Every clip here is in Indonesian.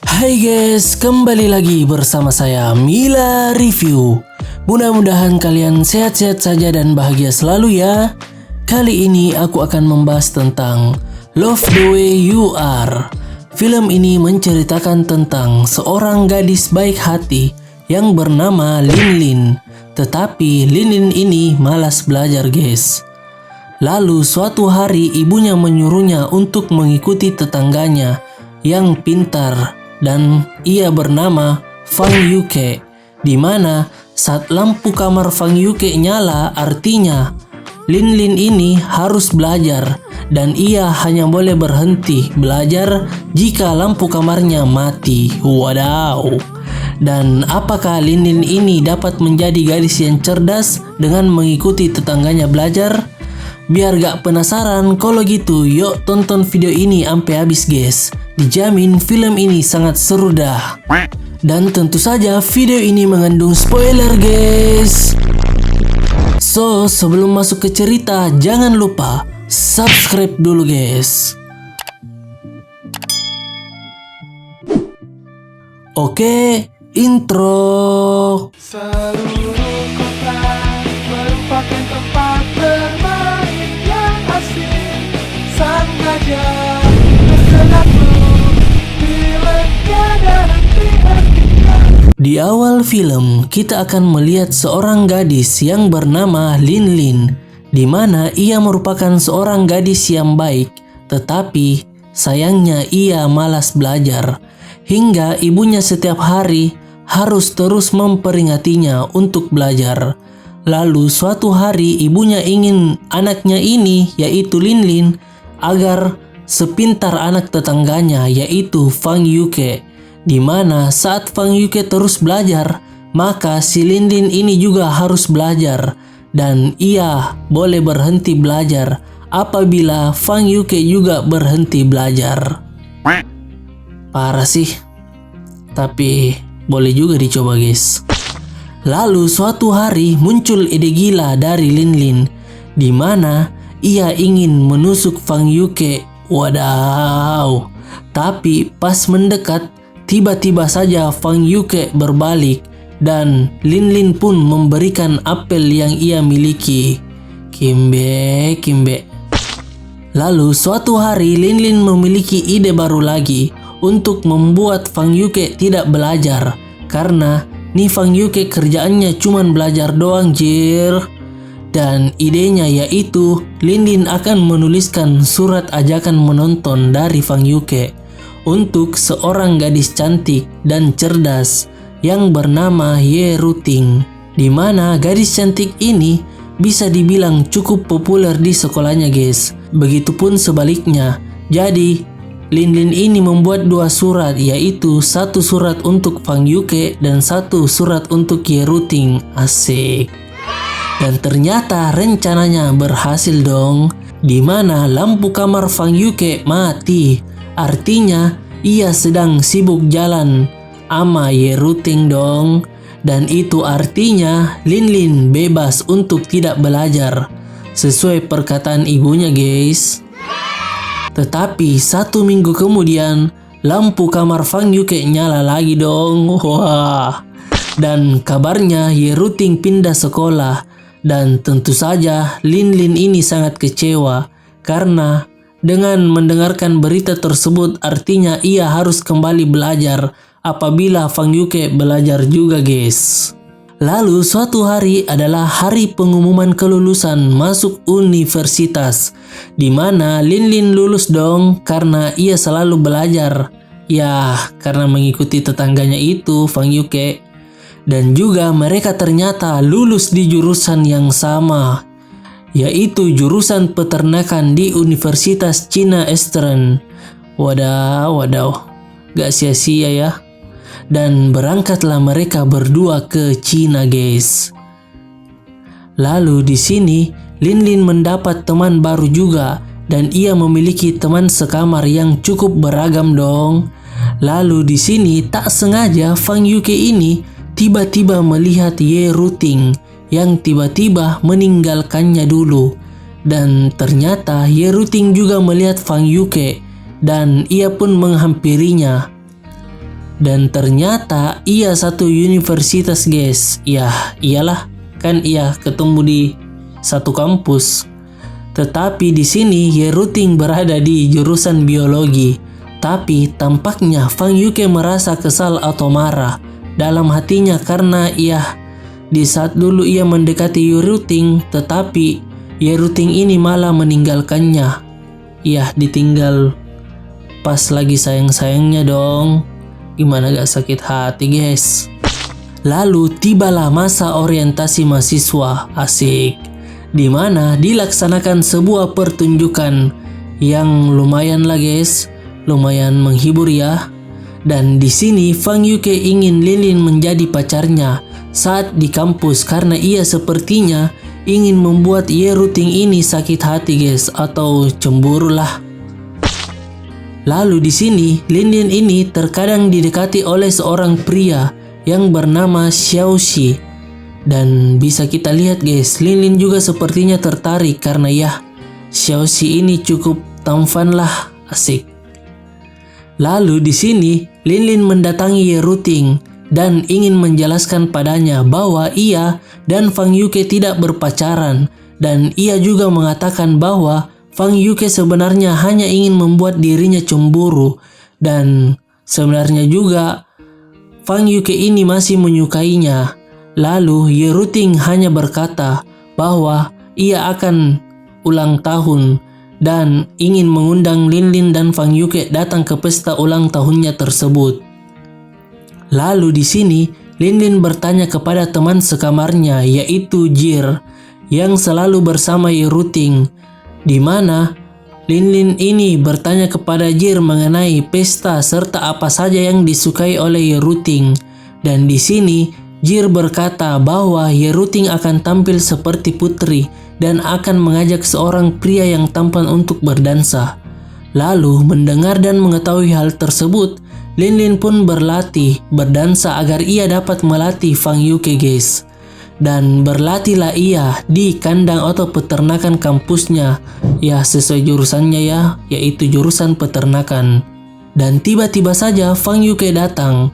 Hai guys, kembali lagi bersama saya Mila Review. Mudah-mudahan kalian sehat-sehat saja dan bahagia selalu ya. Kali ini aku akan membahas tentang Love the Way You Are. Film ini menceritakan tentang seorang gadis baik hati yang bernama Lin Lin. Tetapi Lin Lin ini malas belajar guys. Lalu suatu hari ibunya menyuruhnya untuk mengikuti tetangganya yang pintar dan ia bernama Fang Yuke, di mana saat lampu kamar Fang Yuke nyala artinya Lin Lin ini harus belajar dan ia hanya boleh berhenti belajar jika lampu kamarnya mati. Wadaw. Dan apakah Lin Lin ini dapat menjadi gadis yang cerdas dengan mengikuti tetangganya belajar? Biar gak penasaran, kalau gitu yuk tonton video ini sampai habis guys. Dijamin film ini sangat seru dah. Dan tentu saja video ini mengandung spoiler guys. So, sebelum masuk ke cerita, jangan lupa subscribe dulu guys. Oke, intro. Seluruh kota merupakan tempat bermain yang asik. Sang gajah bergerak tiada henti-hentinya. Di awal film, kita akan melihat seorang gadis yang bernama Lin Lin, di mana ia merupakan seorang gadis yang baik, tetapi sayangnya ia malas belajar, hingga ibunya setiap hari harus terus memperingatinya untuk belajar. Lalu suatu hari ibunya ingin anaknya ini, yaitu Lin Lin, agar sepintar anak tetangganya, yaitu Fang Yuke, di mana saat Fang Yuke terus belajar, maka si Lin Lin ini juga harus belajar dan ia boleh berhenti belajar apabila Fang Yuke juga berhenti belajar. Parah sih, tapi boleh juga dicoba guys. Lalu suatu hari muncul ide gila dari Lin Lin, di mana ia ingin menusuk Fang Yuke. Wadaw. Tapi pas mendekat, tiba-tiba saja Fang Yuke berbalik dan Lin Lin pun memberikan apel yang ia miliki. Kimbe. Lalu suatu hari Lin Lin memiliki ide baru lagi untuk membuat Fang Yuke tidak belajar, karena nih Fang Yuke kerjaannya cuman belajar doang jir. Dan idenya yaitu Lin Lin akan menuliskan surat ajakan menonton dari Fang Yuke untuk seorang gadis cantik dan cerdas yang bernama Ye Ruting, di mana gadis cantik ini bisa dibilang cukup populer di sekolahnya guys. Begitupun sebaliknya. Jadi Lin Lin ini membuat dua surat, yaitu satu surat untuk Fang Yuke dan satu surat untuk Ye Ruting. Asik. Dan ternyata rencananya berhasil dong, di mana lampu kamar Fang Yuke mati. Artinya ia sedang sibuk jalan ama Ye Ruting dong. Dan itu artinya Lin Lin bebas untuk tidak belajar, sesuai perkataan ibunya guys. Tetapi 1 minggu kemudian lampu kamar Fang Yuke nyala lagi dong. Wah. Dan kabarnya Ye Ruting pindah sekolah. Dan tentu saja Lin Lin ini sangat kecewa, karena dengan mendengarkan berita tersebut artinya ia harus kembali belajar apabila Fang Yuke belajar juga guys. Lalu suatu hari adalah hari pengumuman kelulusan masuk universitas, di mana Lin Lin lulus dong karena ia selalu belajar. Ya, karena mengikuti tetangganya itu Fang Yuke. Dan juga mereka ternyata lulus di jurusan yang sama, yaitu jurusan peternakan di Universitas Cina Eastern. Wadaw, gak sia-sia ya. Dan berangkatlah mereka berdua ke Cina guys. Lalu di sini Lin Lin mendapat teman baru juga, dan ia memiliki teman sekamar yang cukup beragam dong. Lalu di sini tak sengaja Fang Yuke ini tiba-tiba melihat Ye Ruting yang tiba-tiba meninggalkannya dulu. Dan ternyata Ye Ruting juga melihat Fang Yuke dan ia pun menghampirinya. Dan ternyata ia satu universitas guys. Ya iyalah, kan ia ketemu di satu kampus. Tetapi di sini Ye Ruting berada di jurusan biologi. Tapi tampaknya Fang Yuke merasa kesal atau marah dalam hatinya karena di saat dulu ia mendekati Ye Ruting, tetapi Ye Ruting ini malah meninggalkannya. Ditinggal pas lagi sayang-sayangnya dong. Gimana gak sakit hati guys. Lalu tibalah masa orientasi mahasiswa, asik, di mana dilaksanakan sebuah pertunjukan yang lumayan lah guys, lumayan menghibur ya. Dan di sini Fang Yuke ingin Linlin menjadi pacarnya saat di kampus karena ia sepertinya ingin membuat Ye Ruting ini sakit hati guys, atau cemburu lah. Lalu di sini Linlin ini terkadang didekati oleh seorang pria yang bernama Xiaoxi. Dan bisa kita lihat guys, Linlin juga sepertinya tertarik karena Xiaoxi ini cukup tampan lah, asik. Lalu di sini Linlin mendatangi Ye Ruting dan ingin menjelaskan padanya bahwa ia dan Fang Yuke tidak berpacaran, dan ia juga mengatakan bahwa Fang Yuke sebenarnya hanya ingin membuat dirinya cemburu, dan sebenarnya juga Fang Yuke ini masih menyukainya. Lalu Ye Ruting hanya berkata bahwa ia akan ulang tahun dan ingin mengundang Linlin dan Fang Yuke datang ke pesta ulang tahunnya tersebut. Lalu di sini Linlin bertanya kepada teman sekamarnya, yaitu Jir, yang selalu bersama Ye Ruting, di mana Linlin ini bertanya kepada Jir mengenai pesta serta apa saja yang disukai oleh Ye Ruting. Dan di sini Jir berkata bahwa Ye Ruting akan tampil seperti putri dan akan mengajak seorang pria yang tampan untuk berdansa. Lalu mendengar dan mengetahui hal tersebut, Linlin pun berlatih berdansa agar ia dapat melatih Fang Yuke guys. Dan berlatihlah ia di kandang atau peternakan kampusnya, sesuai jurusannya yaitu jurusan peternakan. Dan tiba-tiba saja Fang Yuke datang.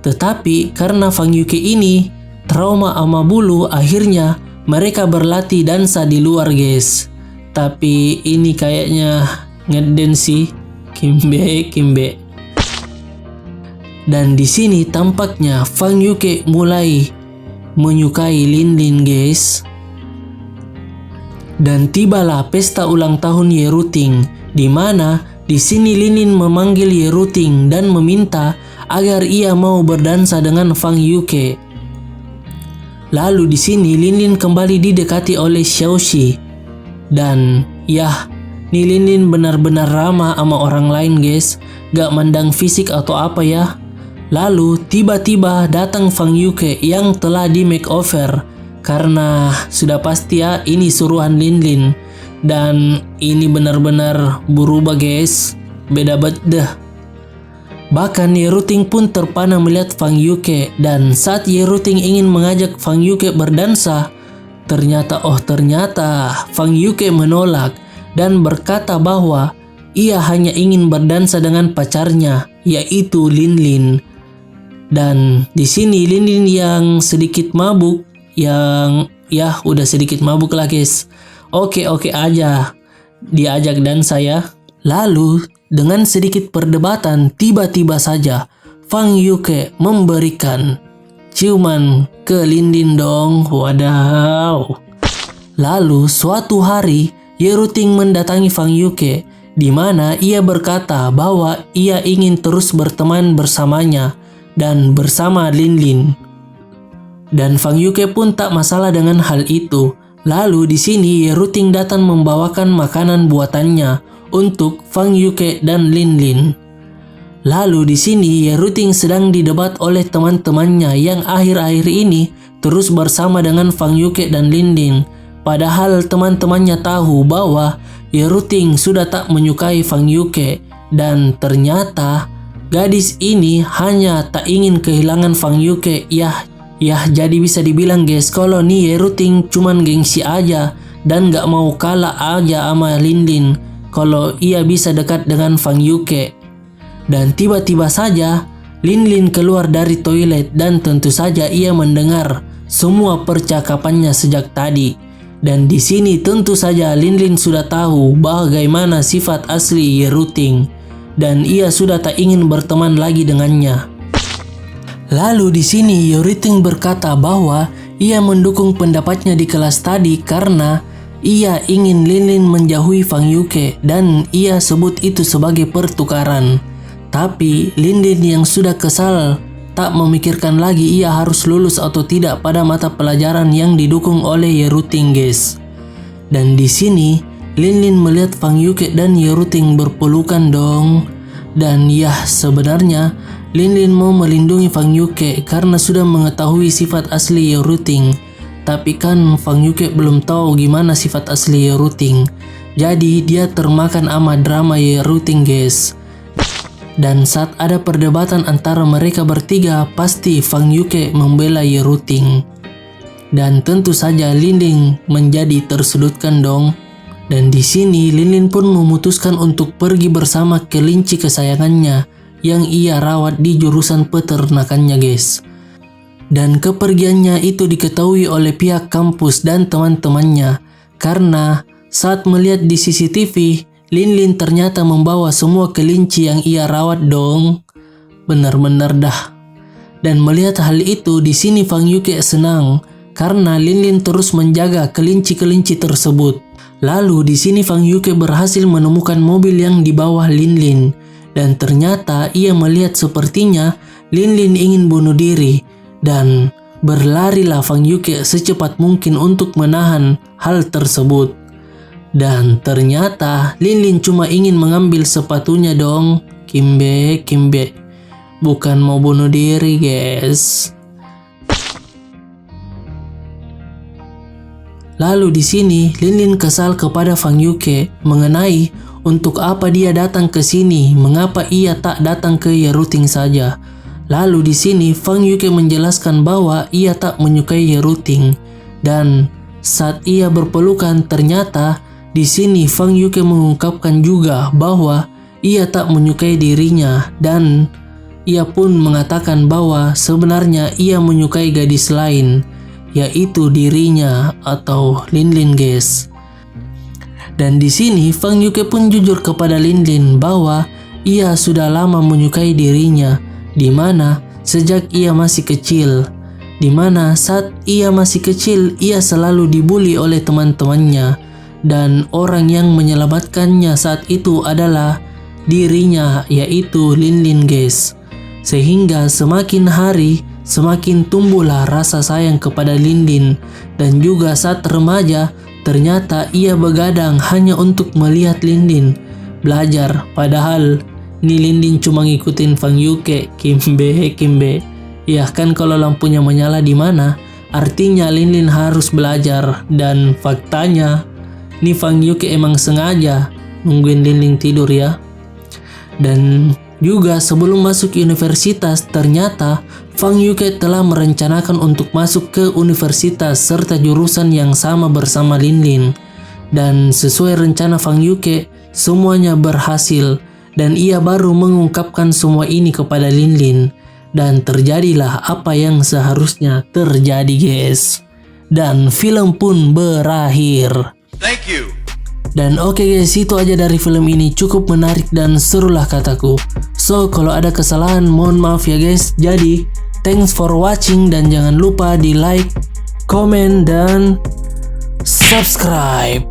Tetapi karena Fang Yuke ini trauma sama bulu, akhirnya mereka berlatih dansa di luar guys. Tapi ini kayaknya ngeden sih, kimbe. Dan di sini tampaknya Fang Yuke mulai menyukai Linlin guys. Dan tibalah pesta ulang tahun Ye Ruting, di mana di sini Linlin memanggil Ye Ruting dan meminta agar ia mau berdansa dengan Fang Yuke. Lalu di sini Linlin kembali didekati oleh Xiaoxi. Dan nih Linlin benar-benar ramah sama orang lain guys, gak mandang fisik atau apa ya. Lalu tiba-tiba datang Fang Yuke yang telah di makeover, karena sudah pasti ini suruhan Linlin. Dan ini benar-benar berubah guys, beda banget dah. Bahkan Ye Ruting pun terpana melihat Fang Yuke, dan saat Ye Ruting ingin mengajak Fang Yuke berdansa, ternyata Fang Yuke menolak dan berkata bahwa ia hanya ingin berdansa dengan pacarnya, yaitu Linlin. Dan di sini Linlin yang sedikit mabuk, udah sedikit mabuk lah guys. Oke aja diajak dansa ya. Lalu dengan sedikit perdebatan, tiba-tiba saja Fang Yuke memberikan ciuman ke Linlin dong. Wadaw. Lalu suatu hari Ye Ruting mendatangi Fang Yuke, di mana ia berkata bahwa ia ingin terus berteman bersamanya dan bersama Linlin. Dan Fang Yuke pun tak masalah dengan hal itu. Lalu di sini Ye Ruting datang membawakan makanan buatannya untuk Fang Yuke dan Linlin. Lalu di sini Ye Ruting sedang didebat oleh teman-temannya yang akhir-akhir ini terus bersama dengan Fang Yuke dan Linlin. Padahal teman-temannya tahu bahwa Ye Ruting sudah tak menyukai Fang Yuke, dan ternyata gadis ini hanya tak ingin kehilangan Fang Yuke. Jadi bisa dibilang guys, kalau nih Ye Ruting cuman gengsi aja dan gak mau kalah aja sama Linlin kalau ia bisa dekat dengan Fang Yuke. Dan tiba-tiba saja Lin keluar dari toilet dan tentu saja ia mendengar semua percakapannya sejak tadi. Dan di sini tentu saja Lin sudah tahu bagaimana sifat asli Yeruting dan ia sudah tak ingin berteman lagi dengannya. Lalu di sini Yeruting berkata bahwa ia mendukung pendapatnya di kelas tadi karena ia ingin Lin menjauhi Fang Yuke dan ia sebut itu sebagai pertukaran. Tapi Lin yang sudah kesal tak memikirkan lagi ia harus lulus atau tidak pada mata pelajaran yang didukung oleh Yeruting, guys. Dan di sini Lin melihat Fang Yuke dan Yeruting berpelukan dong. Dan ya sebenarnya Lin mau melindungi Fang Yuke karena sudah mengetahui sifat asli Yeruting. Tapi kan Fang Yuke belum tahu gimana sifat asli Yeruting. Jadi dia termakan sama drama Yeruting, guys. Dan saat ada perdebatan antara mereka bertiga, pasti Fang Yuke membela Yeruting. Dan tentu saja Lin menjadi tersudutkan dong. Dan di sini Lin pun memutuskan untuk pergi bersama kelinci kesayangannya yang ia rawat di jurusan peternakannya, guys. Dan kepergiannya itu diketahui oleh pihak kampus dan teman-temannya karena saat melihat di CCTV, Lin ternyata membawa semua kelinci yang ia rawat dong. Benar-benar dah. Dan melihat hal itu, di sini Fang Yuke senang karena Lin terus menjaga kelinci-kelinci tersebut. Lalu di sini Fang Yuke berhasil menemukan mobil yang di bawah Lin dan ternyata ia melihat sepertinya Lin ingin bunuh diri dan berlarilah Fang Yuke secepat mungkin untuk menahan hal tersebut. Dan ternyata Lin cuma ingin mengambil sepatunya dong. Kimbe. Bukan mau bunuh diri, guys. Lalu di sini Lin kesal kepada Fang Yuke mengenai untuk apa dia datang ke sini, mengapa ia tak datang ke Yeruting saja. Lalu di sini Fang Yuke menjelaskan bahwa ia tak menyukai Yeruting dan saat ia berpelukan ternyata di sini Fang Yuke mengungkapkan juga bahwa ia tak menyukai dirinya dan ia pun mengatakan bahwa sebenarnya ia menyukai gadis lain, yaitu dirinya atau Lin, guys. Dan di sini Fang Yuke pun jujur kepada Lin bahwa ia sudah lama menyukai dirinya, di mana sejak ia masih kecil, di mana saat ia masih kecil ia selalu dibully oleh teman-temannya. Dan orang yang menyelamatkannya saat itu adalah dirinya, yaitu Lin, guys. Sehingga semakin hari semakin tumbuhlah rasa sayang kepada Lin dan juga saat remaja ternyata ia begadang hanya untuk melihat Lin belajar. Padahal ni Lin cuma ngikutin Fang Yuke, Kimbe. Ya kan kalau lampunya menyala di mana, artinya Lin harus belajar dan faktanya ni Fang Yuke emang sengaja nungguin Lin tidur ya. Dan juga sebelum masuk universitas ternyata Fang Yuke telah merencanakan untuk masuk ke universitas serta jurusan yang sama bersama Lin. Dan sesuai rencana Fang Yuke semuanya berhasil dan ia baru mengungkapkan semua ini kepada Lin. Dan terjadilah apa yang seharusnya terjadi, guys. Dan film pun berakhir. Thank you. Dan oke guys, itu aja dari film ini, cukup menarik dan serulah kataku. So kalau ada kesalahan mohon maaf ya guys. Jadi thanks for watching dan jangan lupa di like, comment dan subscribe.